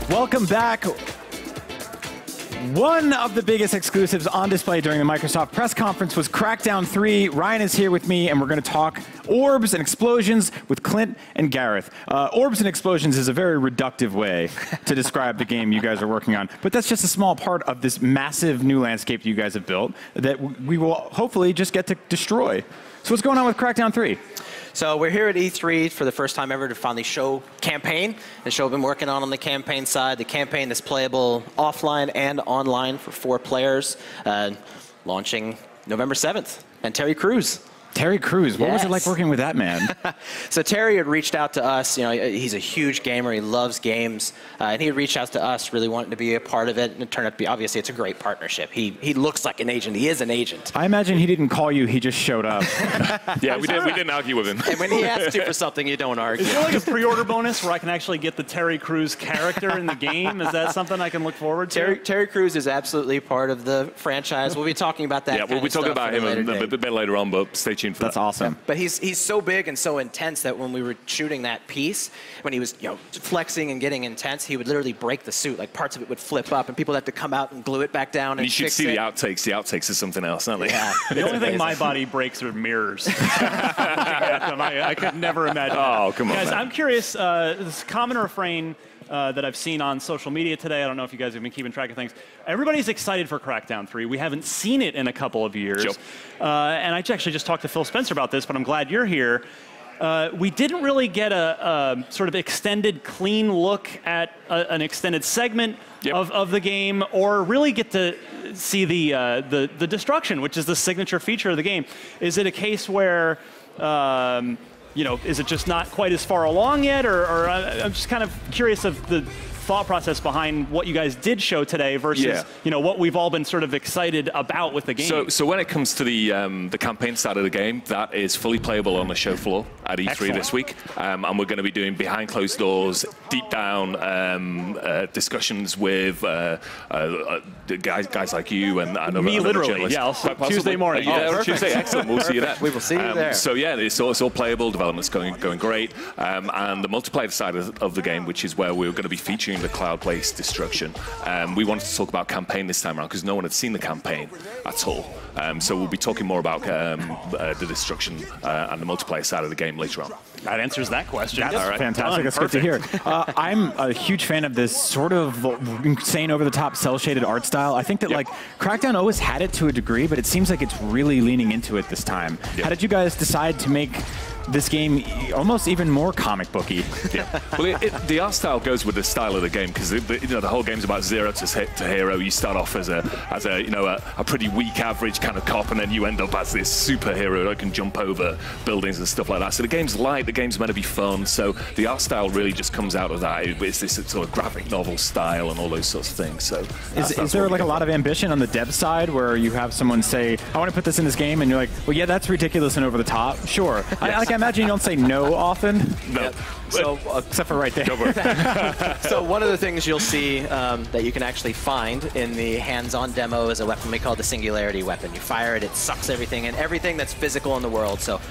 Welcome back. One of the biggest exclusives on display during the Microsoft press conference was Crackdown 3. Ryan is here with me, and we're going to talk orbs and explosions with Clint and Gareth. Orbs and explosions is a very reductive way to describe the game you guys are working on, but that's just a small part of this massive new landscape you guys have built that we will hopefully just get to destroy. So what's going on with Crackdown 3? So we're here at E3 for the first time ever to finally show campaign. The show we've been working on the campaign side. The campaign is playable offline and online for 4 players, launching November 7th. And Terry Crews. Terry Crews, what was it like working with that man? So Terry had reached out to us. You know, he's a huge gamer. He loves games. And he had reached out to us, really wanting to be a part of it. And it turned out to be, obviously, it's a great partnership. He looks like an agent. He is an agent. I imagine he didn't call you. He just showed up. Yeah, we didn't argue with him. And when he asks you for something, you don't argue. Is there like a pre-order bonus where I can actually get the Terry Crews character in the game? Is that something I can look forward to? Terry Crews is absolutely part of the franchise. We'll be talking about that. Yeah, we'll be talking about him a bit later on, but stay tuned for that. That's awesome. But he's so big and so intense that when we were shooting that piece, when he was flexing and getting intense, he would literally break the suit. Like parts of it would flip up, and people would have to come out and glue it back down. And you should see the outtakes. The outtakes is something else, aren't they? Yeah. The only thing my body breaks are mirrors. I could never imagine. Oh, come on, guys! man. I'm curious. This common refrain that I've seen on social media today. I don't know if you guys have been keeping track of things. Everybody's excited for Crackdown 3. We haven't seen it in a couple of years. Sure. And I actually just talked to Phil Spencer about this, but I'm glad you're here. We didn't really get a sort of extended, clean look at an extended segment of the game, or really get to see the destruction, which is the signature feature of the game. Is it a case where is it just not quite as far along yet, or I'm just kind of curious of the thought process behind what you guys did show today versus what we've all been sort of excited about with the game. So when it comes to the campaign side of the game, that is fully playable on the show floor at E3 this week, and we're going to be doing behind closed doors, deep down discussions with guys like you and me literally, yeah. Tuesday morning. Tuesday, excellent. We'll see you there. We will see you there. So yeah, it's all playable. Development's going great, and the multiplayer side of the game, which is where we're going to be featuring the cloud-based destruction. We wanted to talk about campaign this time around because no one had seen the campaign at all. So we'll be talking more about the destruction and the multiplayer side of the game later on. That answers that question. That's fantastic. That's good to hear. I'm a huge fan of this sort of insane, over-the-top, cel-shaded art style. I think that like Crackdown always had it to a degree, but it seems like it's really leaning into it this time. How did you guys decide to make this game almost even more comic booky? Well, the art style goes with the style of the game because the whole game's about zero to hero. You start off as a pretty weak, average kind of cop, and then you end up as this superhero that can jump over buildings and stuff like that. So the game's light, the game's meant to be fun. So the art style really just comes out of that. It's this sort of graphic novel style and all those sorts of things. So is there like a lot of ambition on the dev side where you have someone say, "I want to put this in this game," and you're like, "Well, yeah, that's ridiculous and over the top." Sure. I imagine you don't say no often. No. Yep. So, except for right there. So one of the things you'll see that you can actually find in the hands-on demo is a weapon we call the Singularity weapon. You fire it, it sucks everything in, everything that's physical in the world. So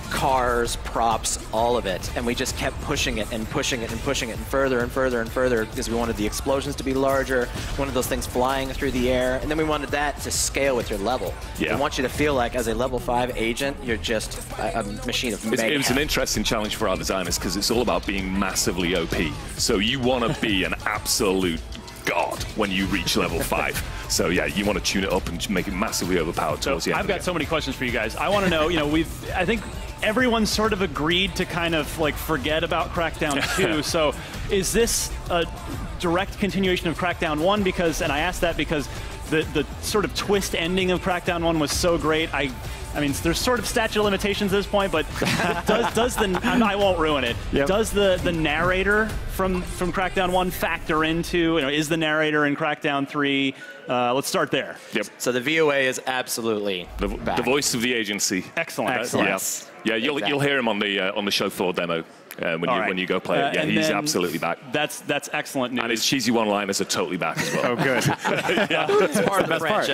cars, props, all of it. And we just kept pushing it and pushing it and pushing it and further and further and further because we wanted the explosions to be larger, wanted those things flying through the air, and then we wanted that to scale with your level. Yeah. We want you to feel like as a level 5 agent, you're just a machine of mayhem. It was an interesting challenge for our designers because it's all about being massively OP. So you want to be an absolute god when you reach level 5. So yeah, you want to tune it up and make it massively overpowered towards the end. I've got so many questions for you guys. I want to know, I think everyone sort of agreed to kind of like forget about Crackdown 2. So is this a direct continuation of Crackdown 1? Because, and I asked that because the sort of twist ending of Crackdown 1 was so great. I mean, there's sort of statute of limitations at this point, but I won't ruin it. Yep. Does the narrator from Crackdown 1 factor into, is the narrator in Crackdown 3? Let's start there. Yep. So the VOA is absolutely the voice of the agency. Excellent. Excellent. Yeah, you'll hear him on the show floor demo. When you go play it, yeah, he's absolutely back. That's excellent news. And his cheesy one-liners are totally back as well. Oh, good. It's part of the franchise.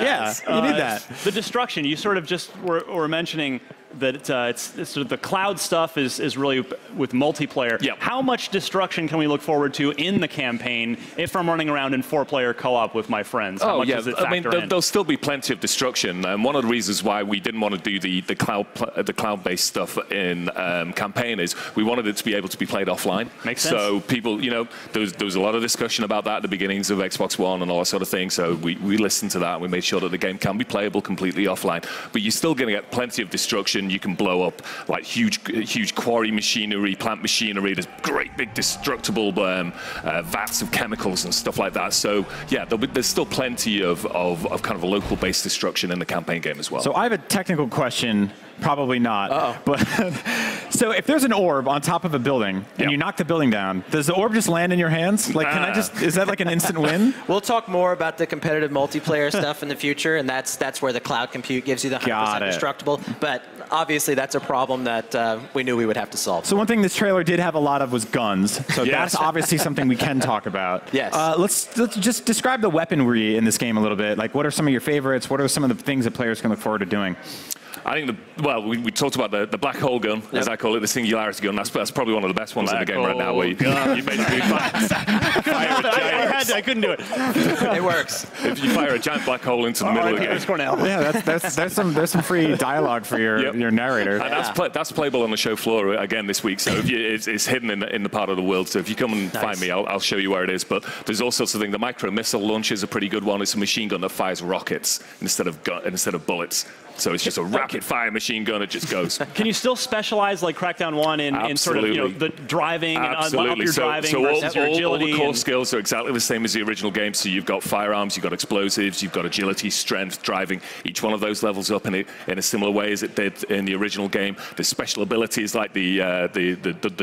Yeah, you need that. The destruction, you sort of just were mentioning, that it's sort of the cloud stuff is really with multiplayer. Yep. How much destruction can we look forward to in the campaign if I'm running around in 4-player co-op with my friends? How much does it factor in? There'll still be plenty of destruction. And one of the reasons why we didn't want to do the cloud-based stuff in campaign is we wanted it to be able to be played offline. Makes sense. So people, there was a lot of discussion about that at the beginnings of Xbox One and all that sort of thing. So we listened to that and we made sure that the game can be playable completely offline. But you're still going to get plenty of destruction. You can blow up like huge quarry machinery, plant machinery. There's great big destructible vats of chemicals and stuff like that. So yeah, there's still plenty of kind of a local-based destruction in the campaign game as well. So I have a technical question. Probably not. But so if there's an orb on top of a building and you knock the building down, does the orb just land in your hands? Like, is that like an instant win? We'll talk more about the competitive multiplayer stuff in the future, and that's where the cloud compute gives you the 100% destructible. But obviously, that's a problem that we knew we would have to solve. So one thing this trailer did have a lot of was guns. So that's obviously something we can talk about. Yes. Let's just describe the weaponry in this game a little bit. Like, what are some of your favorites? What are some of the things that players can look forward to doing? I think we talked about the black hole gun, as I call it, the singularity gun. That's probably one of the best ones in the game right now. Where you basically fire a giant. I couldn't do it. It works. If you fire a giant black hole into the middle of the game. Yeah, there's some free dialogue for your narrator. And that's playable on the show floor again this week. So it's hidden in the part of the world. So if you come and find me, I'll show you where it is. But there's all sorts of things. The micro missile launcher is a pretty good one. It's a machine gun that fires rockets instead of bullets. So it's just a rapid-fire machine gun. It just goes. Can you still specialize like Crackdown 1 in sort of the driving and up your driving versus your agility? All the core skills are exactly the same as the original game. So you've got firearms, you've got explosives, you've got agility, strength, driving. Each one of those levels up in a similar way as it did in the original game. The special abilities like the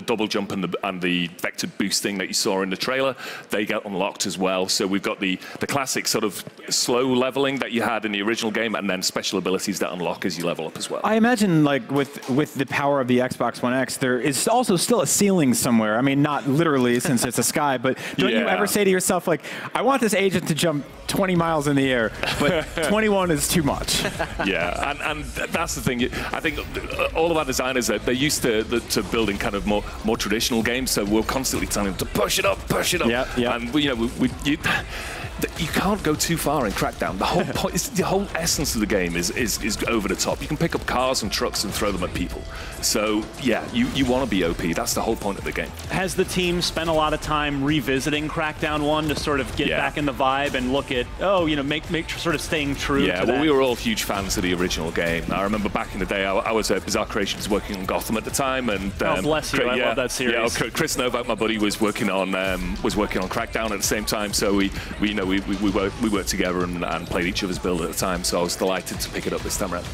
double jump and the vector boosting that you saw in the trailer, they get unlocked as well. So we've got the classic sort of slow leveling that you had in the original game, and then special abilities that unlock as you level up as well. I imagine, like, with the power of the Xbox One X, there is also still a ceiling somewhere. I mean, not literally since it's a sky, but don't you ever say to yourself, like, I want this agent to jump 20 miles in the air, but 21 is too much? Yeah, and that's the thing. I think all of our designers, they're used to building kind of more traditional games, so we're constantly telling them to push it up. Yeah. And you can't go too far in Crackdown. The whole point, the whole essence of the game is over the top. You can pick up cars and trucks and throw them at people. So yeah, you want to be OP. That's the whole point of the game. Has the team spent a lot of time revisiting Crackdown 1 to sort of get back in the vibe and look at, make sort of staying true to that? Well, we were all huge fans of the original game. I remember back in the day, I was at Bizarre Creations working on Gotham at the time, and bless you, I love that series. Yeah, Chris Novak, my buddy, was working on Crackdown at the same time. So we worked together and played each other's build at the time. So I was delighted to pick it up this time around.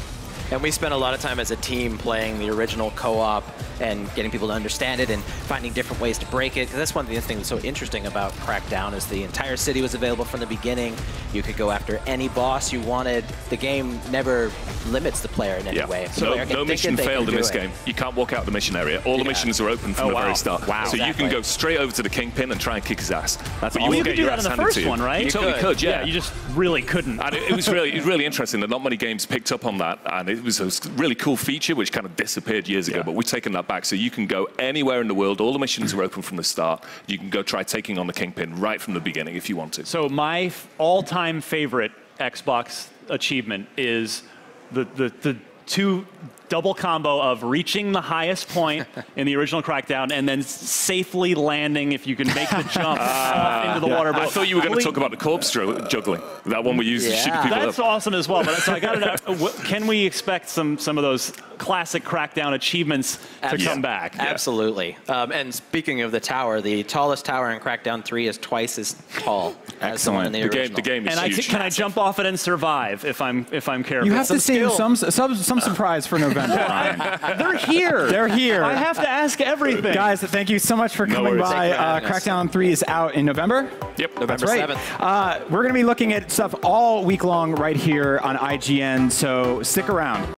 And we spent a lot of time as a team playing the original co-op and getting people to understand it and finding different ways to break it. Because that's one of the things that's so interesting about Crackdown is the entire city was available from the beginning. You could go after any boss you wanted. The game never limits the player in any way. So no mission failed in this game. You can't walk out of the mission area. All the missions are open from the very start. Wow. So you can go straight over to the Kingpin and try and kick his ass. That's awesome. You could do that in the first one, right? You totally could, yeah. You just really couldn't. And it was really interesting that not many games picked up on that. And it was a really cool feature which kind of disappeared years ago, but we've taken that back. So you can go anywhere in the world. All the missions are open from the start. You can go try taking on the Kingpin right from the beginning if you want to. So my all-time favorite Xbox achievement is the two double combo of reaching the highest point in the original Crackdown and then safely landing if you can make the jump into the water. But I thought you were going to talk about the corpse juggling. That one we used to shoot people That's awesome as well. But so I got to know, can we expect some of those classic Crackdown achievements to come back? Absolutely. And speaking of the tower, the tallest tower in Crackdown 3 is twice as tall as the one in the original. The game is huge. Can I jump off it and survive if I'm careful? You have to save some surprise for November. They're here. They're here. I have to ask everything. Guys, thank you so much for coming by. Crackdown 3 is out in November. Yep, November 7th. We're going to be looking at stuff all week long right here on IGN, so stick around.